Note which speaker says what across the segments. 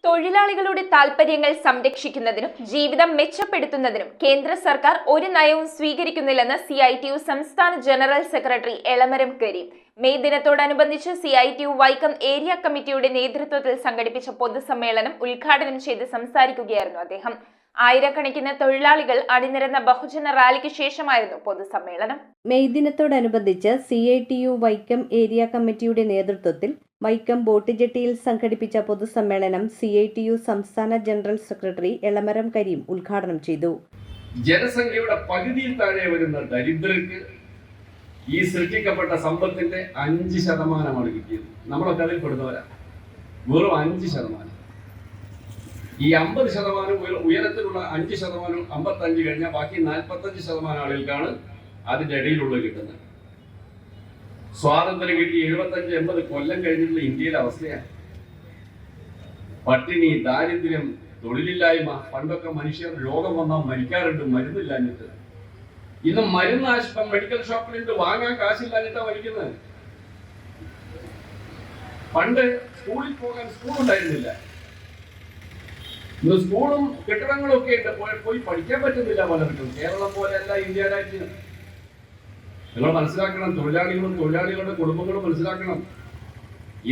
Speaker 1: തൊഴിലാളികളുടെ താൽപര്യങ്ങൾ സംരക്ഷിക്കുന്നതിനും ജീവിതം മെച്ചപ്പെടുത്തുന്നതിനും കേന്ദ്ര സർക്കാർ ഒരു നയവും സ്വീകരിക്കുന്നില്ലെന്ന് CITU സംസ്ഥാന general secretary Elamaram Kareem. May ദിനത്തോടനുബന്ധിച്ച് CITU വൈക്കം ഏരിയ കമ്മിറ്റിയുടെ നേതൃത്വത്തിൽ സംഘടിപ്പിച്ച പൊതുസമ്മേളനം ഉദ്ഘാടനം ചെയ്ത് സംസാരിക്കുകയായിരുന്നു അദ്ദേഹം. ആയിരക്കണക്കിന് തൊഴിലാളികൾ അണിനിരന്ന ബഹുജന റാലിക്ക് ശേഷമായിരുന്നു പൊതുസമ്മേളനം.
Speaker 2: മെയ് ദിനത്തോടനുബന്ധിച്ച് CITU വൈക്കം ഏരിയ കമ്മിറ്റിയുടെ നേതൃത്വത്തിൽ വൈക്കം ബോട്ട് ജെട്ടിയിൽ സംഘടിപ്പിച്ച പൊതുസമ്മേളനം CITU സംസ്ഥാന ജനറൽ സെക്രട്ടറി എളമരം കരീം ഉദ്ഘാടനം ചെയ്തു.
Speaker 3: ജനസംഖ്യയുടെ പകുതിയിൽ താഴെ വരുന്ന ദരിദ്രർക്ക് ഈ സൃഷ്ടിക്കപ്പെട്ട സമ്പത്തിന്റെ 5% കിട്ടിയത്. നമ്മളൊക്കെ അതിൽ പെടുന്നവരാ. വെറും 5%. ഈ 50% ഉയരത്തിലുള്ള 5%, 55 കഴിഞ്ഞാൽ ബാക്കി 45% ആളുകൾക്കാണ് അതിന്റെ ഇടയിലുള്ളത് കിട്ടുന്നത്. സ്വാതന്ത്ര്യം കിട്ടി 75-80 കൊല്ലം കഴിഞ്ഞിട്ടുള്ള ഇന്ത്യയിലെ അവസ്ഥയാണ്. പട്ടിണി, ദാരിദ്ര്യം, തൊഴിലില്ലായ്മ. പണ്ടൊക്കെ മനുഷ്യർ രോഗം വന്നാൽ മരിക്കാറുണ്ട്, മരുന്നില്ലാഞ്ഞിട്ട്. ഇന്ന് മരുന്ന് മെഡിക്കൽ ഷോപ്പിലിട്ട് വാങ്ങാൻ കാശില്ലാഞ്ഞിട്ടാണ് മരിക്കുന്നത്. പണ്ട് സ്കൂളിൽ പോകാൻ സ്കൂൾ ഉണ്ടായിരുന്നില്ല. ഇന്ന് സ്കൂളും കെട്ടിടങ്ങളും ഒക്കെ ഉണ്ട്, പോയി പഠിക്കാൻ പറ്റുന്നില്ല പലർക്കും. കേരളം പോലെയല്ല ഇന്ത്യ രാജ്യം. നിങ്ങൾ മനസ്സിലാക്കണം, തൊഴിലാളികളും തൊഴിലാളികളുടെ കുടുംബങ്ങളും മനസ്സിലാക്കണം.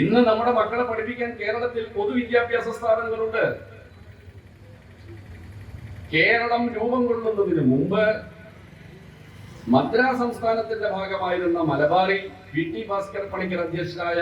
Speaker 3: ഇന്ന് നമ്മുടെ മക്കളെ പഠിപ്പിക്കാൻ കേരളത്തിൽ പൊതുവിദ്യാഭ്യാസ സ്ഥാപനങ്ങളുണ്ട്. കേരളം രൂപം കൊള്ളുന്നതിന് മുമ്പ് മദ്രാസ് സംസ്ഥാനത്തിന്റെ ഭാഗമായിരുന്ന മലബാറിൽ PT ഭാസ്കർ പണിക്കർ അധ്യക്ഷനായ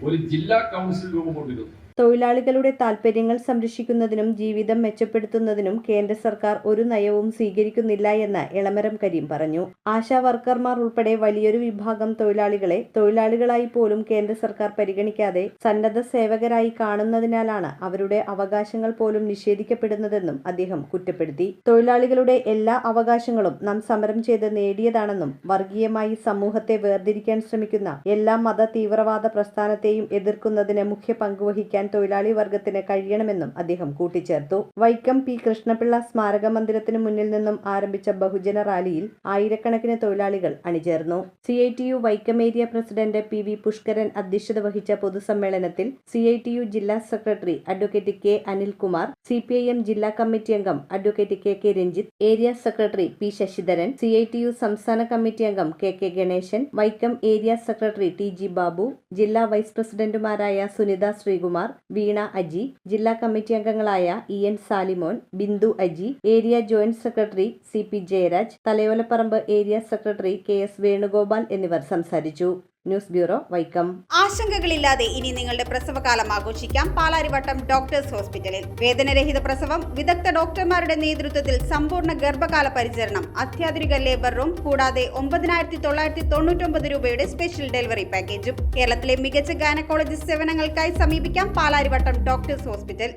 Speaker 3: ഒരു ജില്ലാ കൗൺസിൽ രൂപം കൊണ്ടിരുന്നു.
Speaker 2: തൊഴിലാളികളുടെ താൽപര്യങ്ങൾ സംരക്ഷിക്കുന്നതിനും ജീവിതം മെച്ചപ്പെടുത്തുന്നതിനും കേന്ദ്ര സർക്കാർ ഒരു നയവും സ്വീകരിക്കുന്നില്ല എന്ന് എളമരം കരീം പറഞ്ഞു. ആശാ വർക്കർമാർ ഉൾപ്പെടെ വലിയൊരു വിഭാഗം തൊഴിലാളികളെ തൊഴിലാളികളായി പോലും കേന്ദ്ര സർക്കാർ പരിഗണിക്കാതെ സന്നദ്ധ സേവകരായി കാണുന്നതിനാലാണ് അവരുടെ അവകാശങ്ങൾ പോലും നിഷേധിക്കപ്പെടുന്നതെന്നും അദ്ദേഹം കുറ്റപ്പെടുത്തി. തൊഴിലാളികളുടെ എല്ലാ അവകാശങ്ങളും നാം സമരം ചെയ്ത് നേടിയതാണെന്നും വർഗീയമായി സമൂഹത്തെ വേർതിരിക്കാൻ ശ്രമിക്കുന്ന എല്ലാ മത തീവ്രവാദ പ്രസ്ഥാനത്തെയും എതിർക്കുന്നതിന് മുഖ്യ പങ്കുവഹിക്കാൻ തൊഴിലാളി വർഗത്തിന് കഴിയണമെന്നും അദ്ദേഹം കൂട്ടിച്ചേർത്തു. വൈക്കം P. കൃഷ്ണപിള്ള സ്മാരക മന്ദിരത്തിന് മുന്നിൽ നിന്നും ആരംഭിച്ച ബഹുജന റാലിയിൽ ആയിരക്കണക്കിന് തൊഴിലാളികൾ അണിചേർന്നു. CITU Vaikom area president PV Pushkaran അധ്യക്ഷത വഹിച്ച പൊതുസമ്മേളനത്തിൽ CITU ജില്ലാ സെക്രട്ടറി അഡ്വക്കേറ്റ് K. അനിൽകുമാർ, CPIM ജില്ലാ കമ്മിറ്റി അംഗം advocate KK Ranjith, area secretary P. Sasidharan, CITU സംസ്ഥാന കമ്മിറ്റി അംഗം KK Ganesan, Vaikom area secretary TG Babu, ജില്ലാ വൈസ് പ്രസിഡന്റുമാരായ സുനിത ശ്രീകുമാർ, വീണ അജി, ജില്ലാ കമ്മിറ്റി അംഗങ്ങളായ EN Salimon, Bindu Aji, area joint secretary CP Jayaraj, Thalayolaparambu area secretary KS Venugopal എന്നിവർ സംസാരിച്ചു. News bureau, Vaikom.
Speaker 4: ആശങ്കകളില്ലാതെ ഇനി നിങ്ങളുടെ പ്രസവകാലം ആഘോഷിക്കാം പാലാരിവട്ടം ഡോക്ടേഴ്സ് ഹോസ്പിറ്റലിൽ. വേദനരഹിത പ്രസവം, വിദഗ്ധ ഡോക്ടർമാരുടെ നേതൃത്വത്തിൽ സമ്പൂർണ്ണ ഗർഭകാല പരിചരണം, അത്യാധുനിക ലേബർ റൂം, കൂടാതെ 9,999 രൂപയുടെ സ്പെഷ്യൽ ഡെലിവറി പാക്കേജും. കേരളത്തിലെ മികച്ച ഗൈനക്കോളജിസ്റ്റ് സേവനങ്ങൾക്കായി സമീപിക്കാം പാലാരിവട്ടം ഡോക്ടേഴ്സ് ഹോസ്പിറ്റൽ.